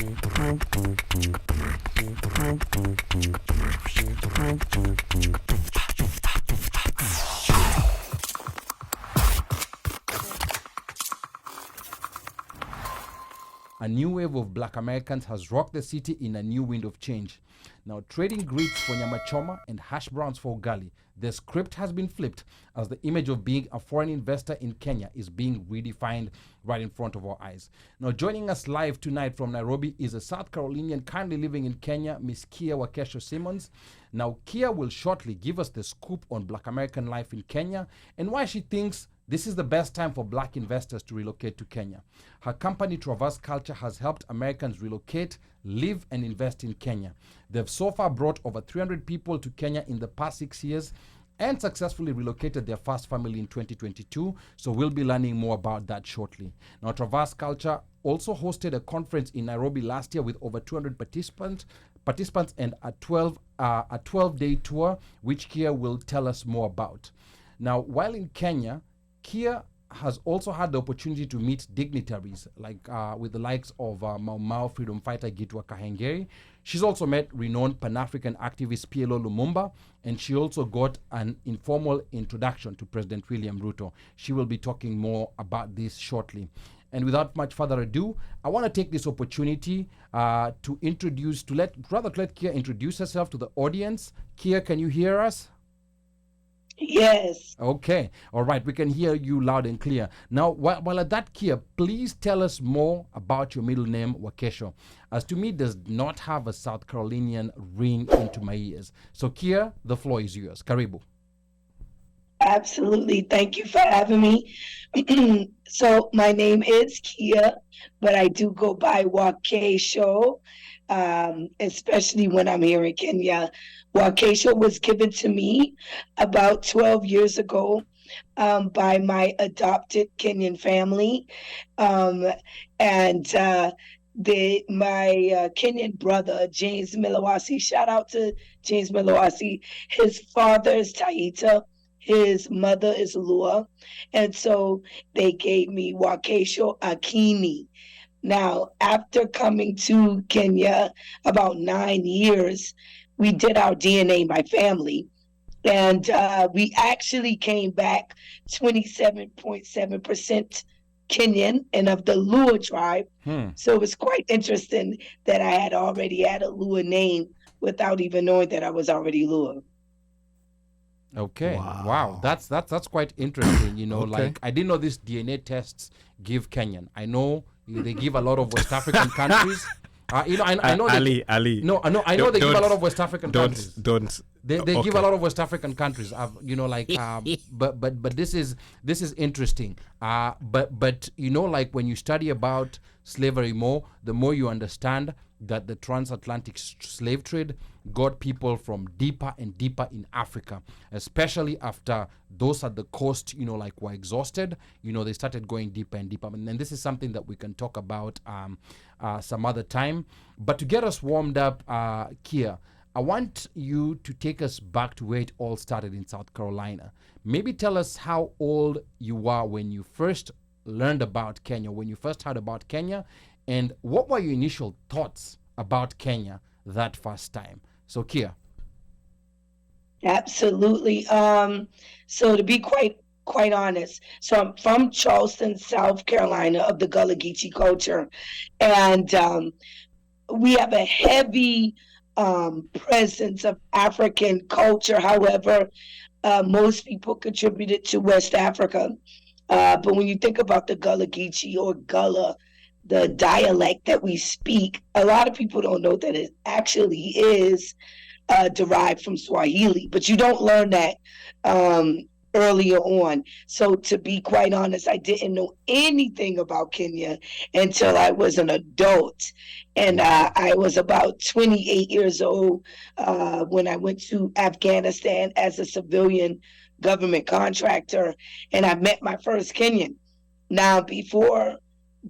A new wave of Black Americans has rocked the city in a new wind of change. Now, trading grits for nyama choma and hash browns for ugali, the script has been flipped as the image of being a foreign investor in Kenya is being redefined right in front of our eyes. Now, joining us live tonight from Nairobi is a South Carolinian currently living in Kenya, Miss KEA Simmons. Now, Keea will shortly give us the scoop on Black American life in Kenya and why she thinks this is the best time for Black investors to relocate to Kenya. Her company, Traverse Culture, has helped Americans relocate, live, and invest in Kenya. They've so far brought over 300 people to Kenya in the past 6 years and successfully relocated their first family in 2022, so we'll be learning more about that shortly. Now, Traverse Culture also hosted a conference in Nairobi last year with over 200 participants and a 12-day tour, which Keea will tell us more about. Now, while in Kenya, Keea has also had the opportunity to meet dignitaries like with the likes of Mau Mau freedom fighter Gitwa Kahengeri. She's also met renowned Pan-African activist PLO Lumumba, and she also got an informal introduction to President William Ruto. She will be talking more about this shortly. And without much further ado, I want to take this opportunity to let Keea introduce herself to the audience. Keea, can you hear us? Yes. Okay. All right. We can hear you loud and clear. Now, while at that, Keea, please tell us more about your middle name, Wakesho, as to me does not have a South Carolinian ring into my ears. So, Keea, the floor is yours. Karibu. Absolutely. Thank you for having me. So my name is Keea, but I do go by Wakesho, especially when I'm here in Kenya. Wakesho was given to me about 12 years ago by my adopted Kenyan family. My Kenyan brother, James Milawasi, shout out to James Milawasi. His father is Taita. His mother is Lua. And so they gave me Wakesho Akini. Now, after coming to Kenya about 9 years, we did our DNA, my family, and we actually came back 27.7% Kenyan and of the Lua tribe. So it was quite interesting that I had already had a Lua name without even knowing that I was already Lua. Okay. Wow. That's quite interesting. You know, Okay. like I didn't know these DNA tests give Kenyan. I know they give a lot of West African countries. I know. Ali. No, I know they give a lot of West African countries. They Okay. give a lot of West African countries. But this is interesting. But you know, like when you study about slavery more, the more you understand that the transatlantic slave trade got people from deeper and deeper in Africa, especially after those at the coast, you know, like were exhausted. You know, they started going deeper and deeper. And then this is something that we can talk about some other time. But to get us warmed up, Keea, I want you to take us back to where it all started in South Carolina. Maybe tell us how old you were when you first learned about Kenya, when you first heard about Kenya, and what were your initial thoughts about Kenya that first time? So, Keea. Absolutely. So to be quite honest, so I'm from Charleston, South Carolina, of the Gullah Geechee culture, and we have a heavy presence of African culture. However, most people contribute it to West Africa. But when you think about the Gullah Geechee or Gullah, the dialect that we speak, a lot of people don't know that it actually is derived from Swahili, but you don't learn that earlier on. So to be quite honest, I didn't know anything about Kenya until I was an adult. And I was about 28 years old when I went to Afghanistan as a civilian government contractor, and I met my first Kenyan. Now, before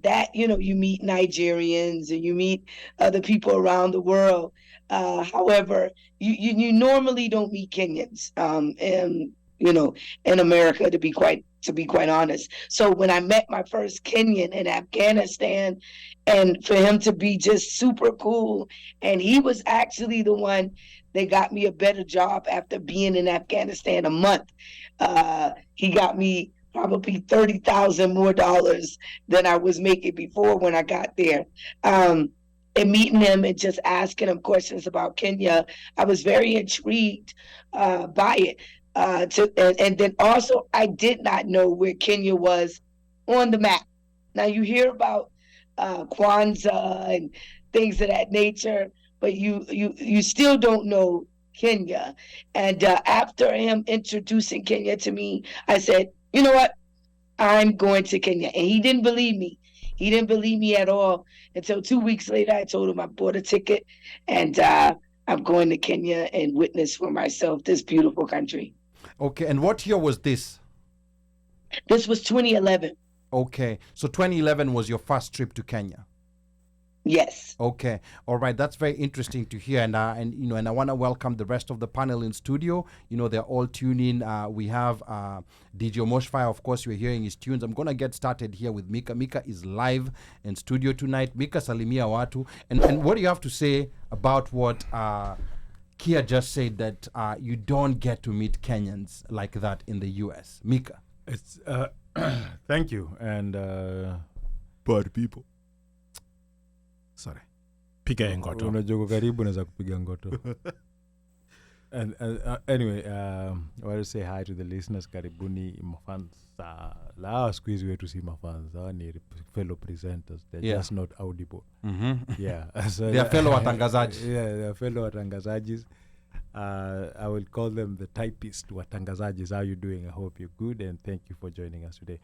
that, you know, you meet Nigerians and you meet other people around the world. However, you normally don't meet Kenyans, and you know, in America, to be quite to be quite honest. So when I met my first Kenyan in Afghanistan, and for him to be just super cool, and he was actually the one that got me a better job after being in Afghanistan a month. He got me probably $30,000 more than I was making before when I got there. And meeting him and just asking him questions about Kenya, I was very intrigued by it. And then also, I did not know where Kenya was on the map. Now you hear about Kwanzaa and things of that nature, but you still don't know Kenya. And after him introducing Kenya to me, I said, you know what? I'm going to Kenya. And he didn't believe me. He didn't believe me at all until 2 weeks later. I told him I bought a ticket and I'm going to Kenya and witness for myself this beautiful country. Okay, and what year was this? This was 2011. Okay, so 2011 was your first trip to Kenya. Yes. Okay. All right. That's very interesting to hear. And I want to welcome the rest of the panel in studio. They're all tuning in. We have DJ Moshfire. Of course, you're hearing his tunes. I'm going to get started here with Mika. Mika is live in studio tonight. Mika, salimia watu. And what do you have to say about what Kia just said, that you don't get to meet Kenyans like that in the U.S.? Mika. It's thank you. And bad people. Sorry. Piga ngoto. Unajua karibu naweza kupiga ngoto. And anyway, I want to say hi to the listeners. Karibuni mafans. La squeeze wetu si mafans. Ni fellow presenters. They're just not audible. Mm-hmm. Yeah. So they are fellow watangazaji. Yeah, they are fellow watangazajis. I will call them the typist watangazajis. How are you doing? I hope you're good, and thank you for joining us today.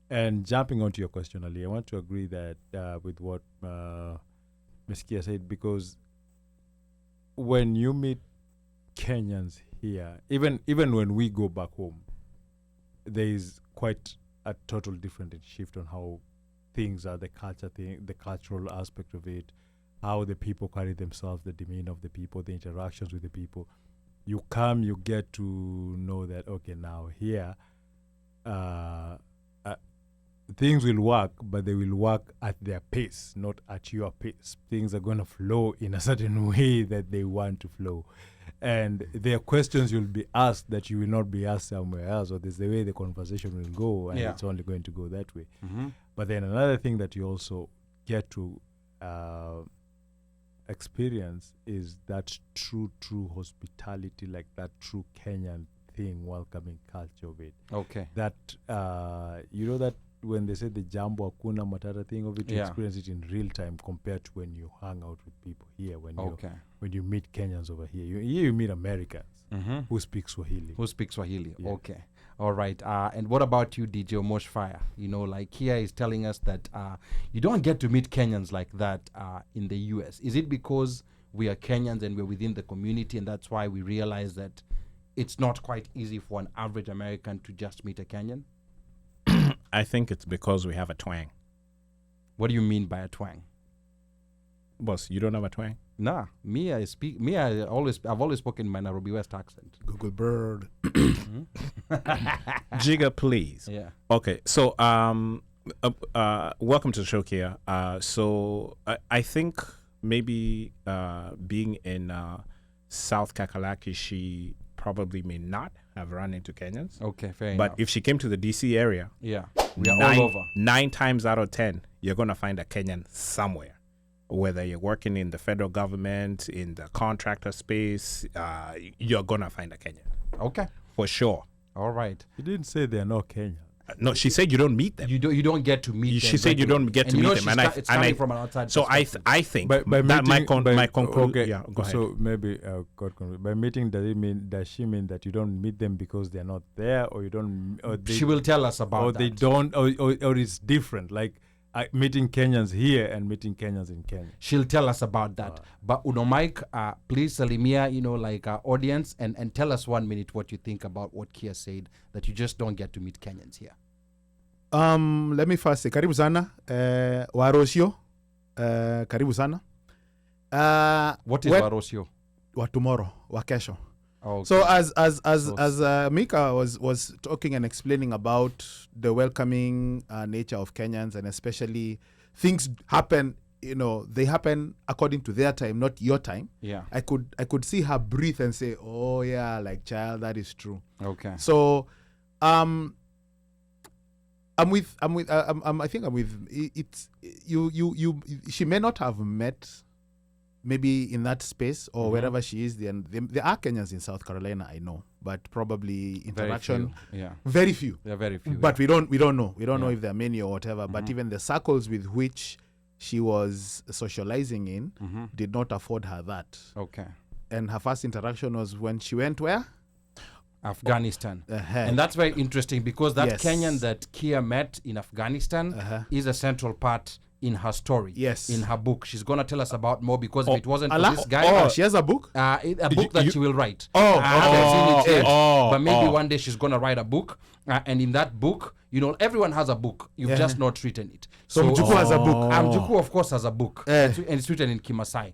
And jumping onto your question, Ali, I want to agree that with what Ms. Kia said, because when you meet Kenyans here, even when we go back home, there is quite a total different shift on how things are, the culture thing, the cultural aspect of it, how the people carry themselves, the demeanor of the people, the interactions with the people. You come, you get to know that, okay, now here, things will work, but they will work at their pace, not at your pace. Things are going to flow in a certain way that they want to flow. And there are questions you'll be asked that you will not be asked somewhere else, or there's the way the conversation will go, and it's only going to go that way. Mm-hmm. But then another thing that you also get to experience is that true hospitality, like that true Kenyan thing, welcoming culture of it. Okay. That, that when they say the jambo hakuna matata thing of it, you experience it in real time compared to when you hang out with people here, when you meet Kenyans over here. You meet Americans who speak Swahili. Yeah. Okay. All right. And what about you, DJ Moshfire? Like Kia is telling us that you don't get to meet Kenyans like that in the U.S. Is it because we are Kenyans and we're within the community, and that's why we realize that it's not quite easy for an average American to just meet a Kenyan? I think it's because we have a twang. What do you mean by a twang? Boss, you don't have a twang? Nah, I've always spoken my Nairobi West accent. Google Bird. Jigga, please. Yeah. Okay, so welcome to the show, Kia. So I think maybe being in South Kakalaki, she probably may not have run into Kenyans. Okay, fair enough. But if she came to the DC area, we are all over. 9 times out of 10, you're going to find a Kenyan somewhere. Whether you're working in the federal government, in the contractor space, you're going to find a Kenyan. Okay. For sure. All right. You didn't say they're not Kenyan. No, she said you don't meet them. You don't get to meet them. She said you don't get to meet them, it's coming from an outside. So I think by that meeting, my conclusion. Okay, yeah, go ahead. So maybe by meeting, does she mean that you don't meet them because they're not there, or you don't? Or she will tell us about or that. They don't, or it's different. Like meeting Kenyans here and meeting Kenyans in Kenya. She'll tell us about that. But Mike, please salimia, like our audience, and tell us 1 minute what you think about what Kia said, that you just don't get to meet Kenyans here. Let me first say karibu sana Warosio, karibu sana. What is Warosio? Wa tomorrow, wa kesho. Okay. So as Mika was talking and explaining about the welcoming nature of Kenyans, and especially things happen, they happen according to their time, not your time. Yeah. I could see her breathe and say, "Oh yeah, like child, that is true." Okay. So, I think I'm with it's you. She may not have met maybe in that space or wherever she is. There are Kenyans in South Carolina, I know, but probably interaction. Very few. Very few. They're very few. But we don't know. We don't know if there are many or whatever. But even the circles with which she was socializing in did not afford her that. Okay. And her first interaction was when she went where? Afghanistan. And that's very interesting because that Yes. Kenyan that KEA met in Afghanistan is a central part in her story. Yes. In her book. She's going to tell us about more because if it wasn't for this guy... Oh, she has a book? a book that she will write. Oh, I haven't seen it yet, but maybe oh. one day she's going to write a book. And in that book, everyone has a book. You've just not written it. So Mjuku has a book. Mjuku, of course, has a book. And it's written in Kimasai.